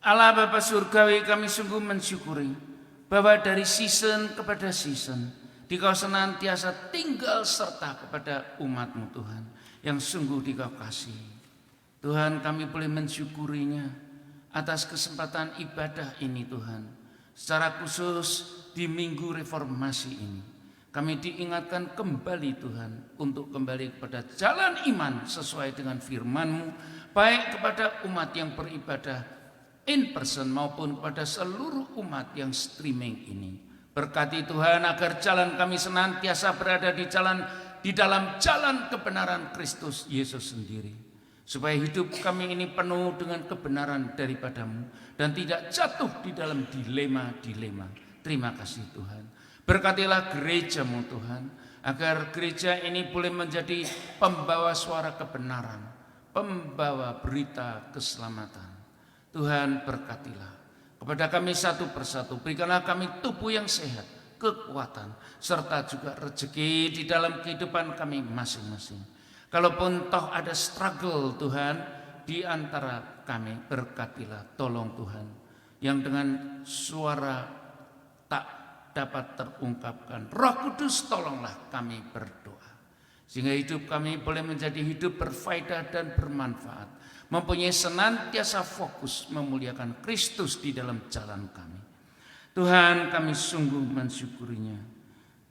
Allah Bapa Surgawi, kami sungguh mensyukuri bahwa dari season kepada season Dikau senantiasa tinggal serta kepada umat-Mu Tuhan yang sungguh Dikau kasih. Tuhan, kami boleh mensyukurinya atas kesempatan ibadah ini Tuhan. Secara khusus di Minggu Reformasi ini, kami diingatkan kembali Tuhan untuk kembali kepada jalan iman sesuai dengan firman-Mu, baik kepada umat yang beribadah in person maupun kepada seluruh umat yang streaming ini. Berkati Tuhan agar jalan kami senantiasa berada di dalam jalan kebenaran Kristus Yesus sendiri. Supaya hidup kami ini penuh dengan kebenaran daripada-Mu dan tidak jatuh di dalam dilema-dilema. Terima kasih Tuhan. Berkatilah gereja-Mu Tuhan, agar gereja ini boleh menjadi pembawa suara kebenaran, pembawa berita keselamatan. Tuhan, berkatilah kepada kami satu persatu. Berikanlah kami tubuh yang sehat, kekuatan, serta juga rezeki di dalam kehidupan kami masing-masing. Kalaupun toh ada struggle Tuhan di antara kami, berkatilah, tolong Tuhan, yang dengan suara tak dapat terungkapkan. Roh Kudus, tolonglah kami berdoa, sehingga hidup kami boleh menjadi hidup berfaedah dan bermanfaat, mempunyai senantiasa fokus memuliakan Kristus di dalam jalan kami. Tuhan, kami sungguh mensyukurinya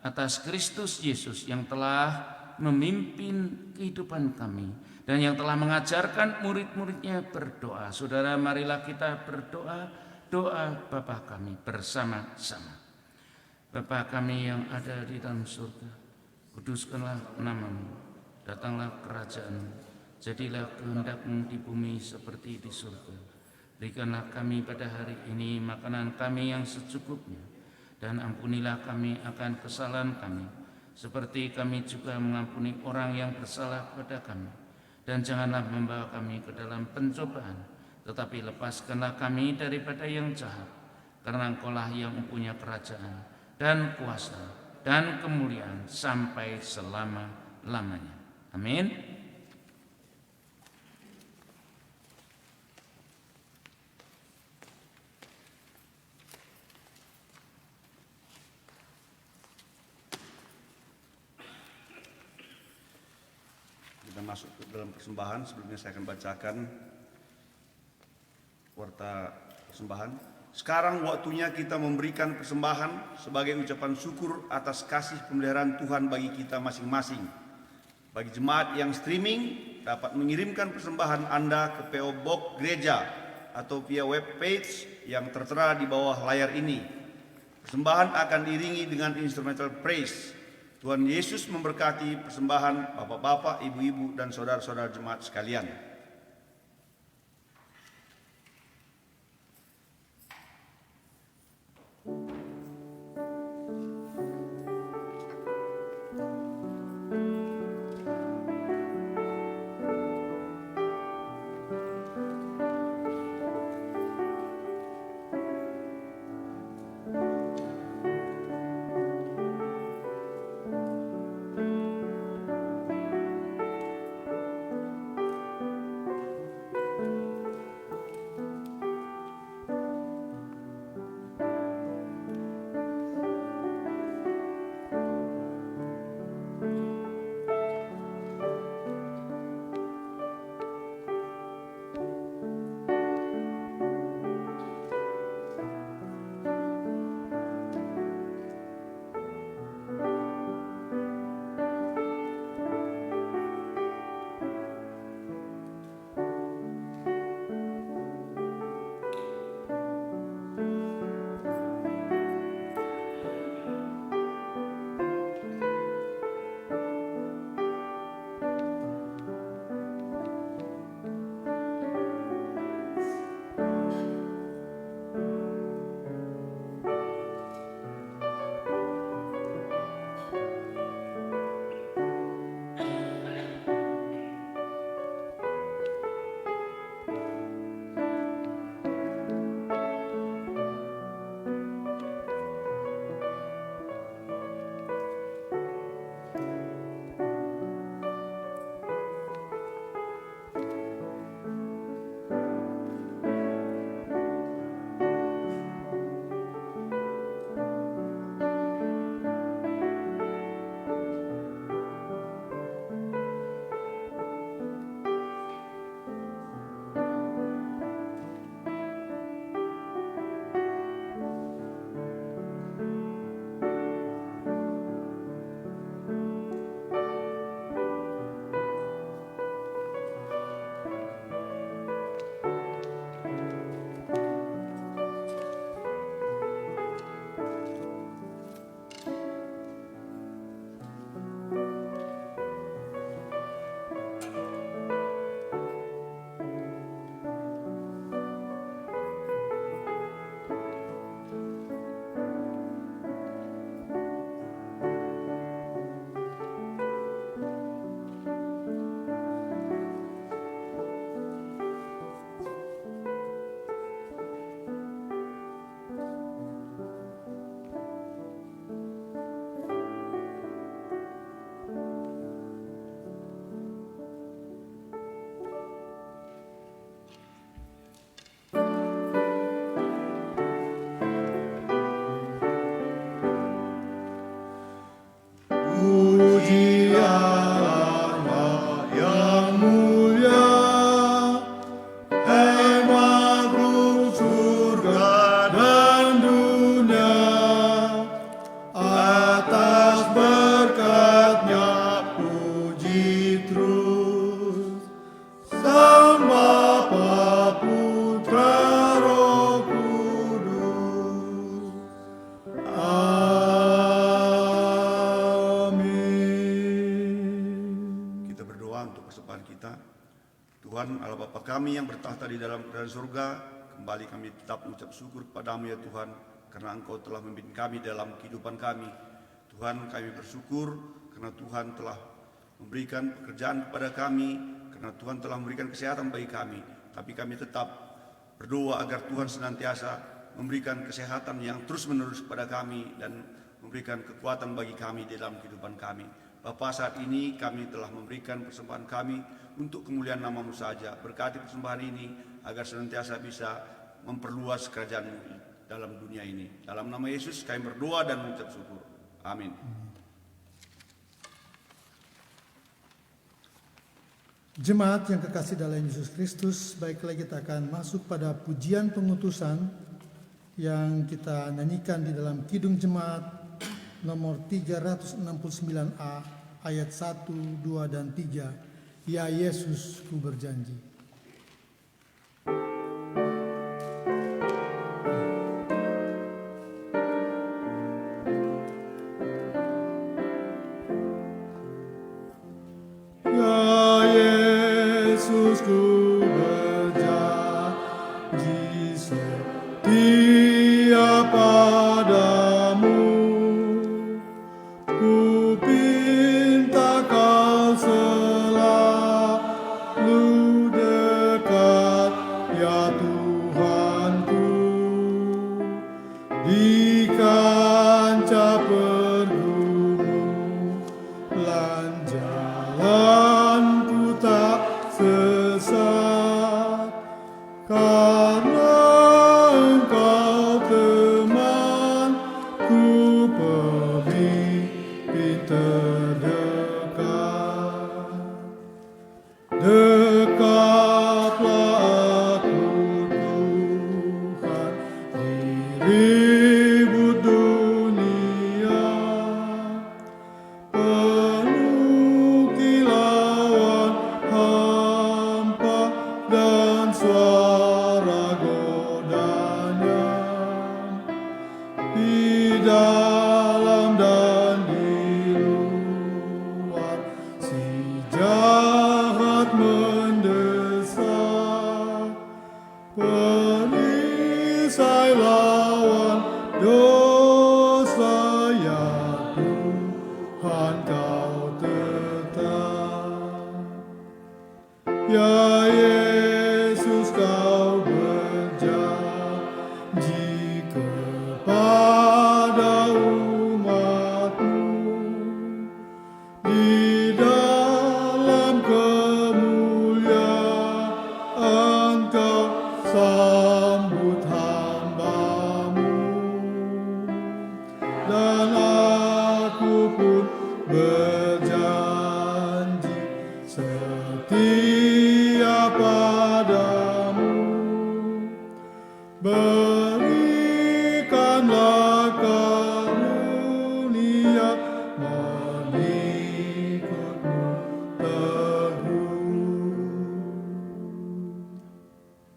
atas Kristus Yesus yang telah memimpin kehidupan kami dan yang telah mengajarkan murid-muridnya berdoa. Saudara, marilah kita berdoa doa Bapa kami bersama-sama. Bapa kami yang ada di dalam surga, kuduskanlah nama-Mu, datanglah kerajaan-Mu, jadilah kehendak-Mu di bumi seperti di surga. Berikanlah kami pada hari ini makanan kami yang secukupnya, dan ampunilah kami akan kesalahan kami, seperti kami juga mengampuni orang yang bersalah kepada kami. Dan janganlah membawa kami ke dalam pencobaan, tetapi lepaskanlah kami daripada yang jahat, karena Engkau-lah yang mempunyai kerajaan dan kuasa dan kemuliaan sampai selama-lamanya. Amin. Kita masuk ke dalam persembahan. Sebelumnya saya akan bacakan warta persembahan. Sekarang waktunya kita memberikan persembahan sebagai ucapan syukur atas kasih pemeliharaan Tuhan bagi kita masing-masing. Bagi jemaat yang streaming dapat mengirimkan persembahan Anda ke PO Box Gereja atau via webpage yang tertera di bawah layar ini. Persembahan akan diiringi dengan instrumental praise. Tuhan Yesus memberkati persembahan bapak-bapak, ibu-ibu, dan saudara-saudara jemaat sekalian. Tuhan Allah Bapa kami yang bertahta di dalam kerajaan surga, kembali kami tetap mengucap syukur kepadamu ya Tuhan, karena Engkau telah memimpin kami dalam kehidupan kami. Tuhan, kami bersyukur karena Tuhan telah memberikan pekerjaan kepada kami, karena Tuhan telah memberikan kesehatan bagi kami. Tapi kami tetap berdoa agar Tuhan senantiasa memberikan kesehatan yang terus-menerus kepada kami dan memberikan kekuatan bagi kami dalam kehidupan kami. Bapa, saat ini kami telah memberikan persembahan kami untuk kemuliaan nama-Mu saja. Berkati persembahan ini agar senantiasa bisa memperluas kerajaan-Mu dalam dunia ini. Dalam nama Yesus kami berdoa dan mengucap syukur. Amin. Jemaat yang kekasih dalam Yesus Kristus, baiklah kita akan masuk pada pujian pengutusan yang kita nyanyikan di dalam Kidung Jemaat nomor 369A ayat 1, 2, dan 3. Ya Yesus, ku berjanji.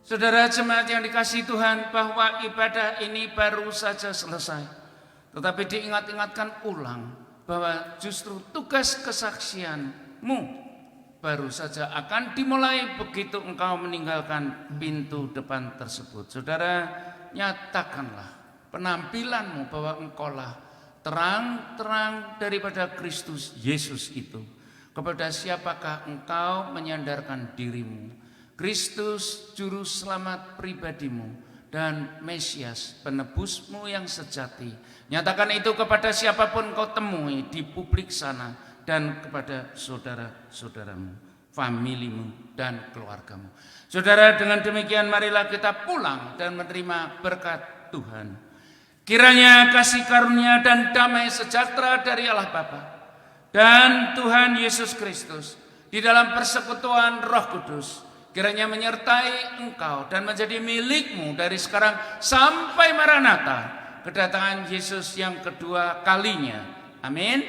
Saudara jemaat yang dikasihi Tuhan, bahwa ibadah ini baru saja selesai. Tetapi diingat-ingatkan ulang bahwa justru tugas kesaksianmu baru saja akan dimulai begitu engkau meninggalkan pintu depan tersebut. Saudara, nyatakanlah penampilanmu bahwa engkaulah terang-terang daripada Kristus Yesus itu. Kepada siapakah engkau menyandarkan dirimu? Kristus juru selamat pribadimu dan Mesias penebusmu yang sejati. Nyatakan itu kepada siapapun kau temui di publik sana dan kepada saudara-saudaramu, familimu dan keluargamu. Saudara, dengan demikian marilah kita pulang dan menerima berkat Tuhan. Kiranya kasih karunia dan damai sejahtera dari Allah Bapa dan Tuhan Yesus Kristus di dalam persekutuan Roh Kudus kiranya menyertai engkau dan menjadi milikmu dari sekarang sampai Maranatha, kedatangan Yesus yang kedua kalinya. Amin.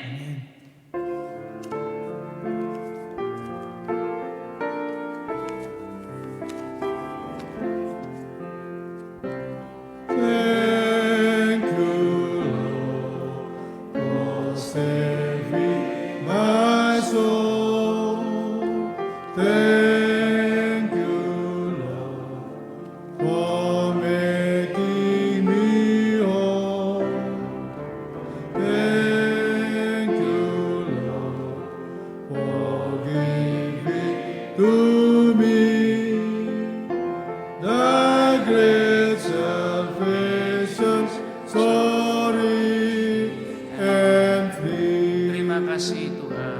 Thank you, Lord, for saving my soul. Thank you, Lord, for making me whole. Thank you, Lord, for giving to me the great salvation, sorry and free. Terima kasih Tuhan.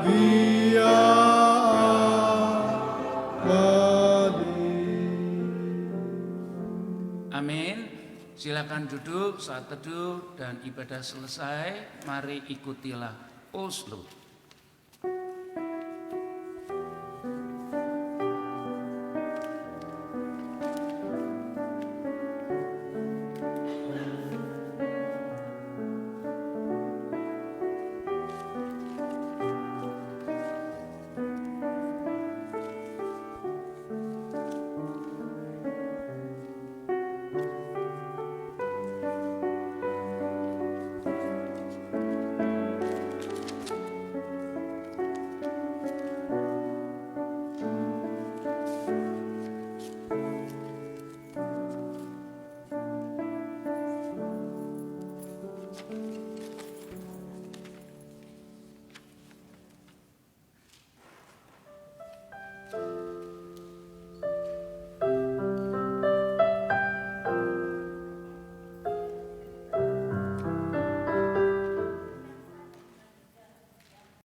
Dia abadi. Amin. Silakan duduk saat teduh dan ibadah selesai. Mari ikutilah Oslo.